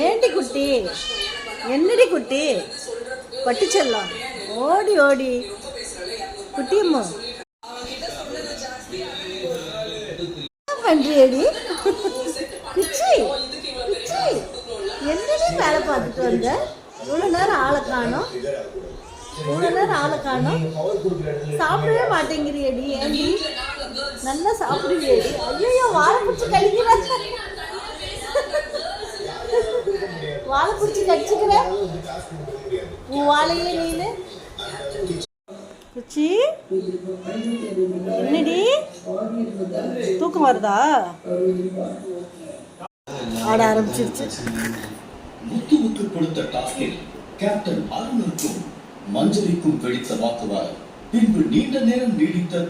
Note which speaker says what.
Speaker 1: ஏண்டி குட்டி, என்னடி குட்டி, பட்டு செல்லம், ஓடி ஓடி குட்டியம்மா பண்றியடி குச்சி குச்சி, என்னடி வேலை பார்த்துட்டு வந்த? இவ்வளோ நேரம் ஆளை காணோம், இவ்வளோ நேரம் ஆளை காணோம். சாப்பிடவே மாட்டேங்கிறியடி, ஏண்டி? நல்லா சாப்பிடுவியடி. ஐயோ, வாழை பிடிச்சி கழிக்கிற, வாழை பிடிச்சி கடிச்சுக்கிற உன் வாழையே நீனு. குச்சி, என்னடி தூக்கம் வருதா? ஆட ஆரம்பிச்சிருச்சு.
Speaker 2: முத்து முத்து கொடுத்த டாஸ்கில் கேப்டன் அருணுக்கும் மஞ்சளிக்கும் வெடித்த வாக்குவாதம் பின்பு நீண்ட நேரம் நீடித்த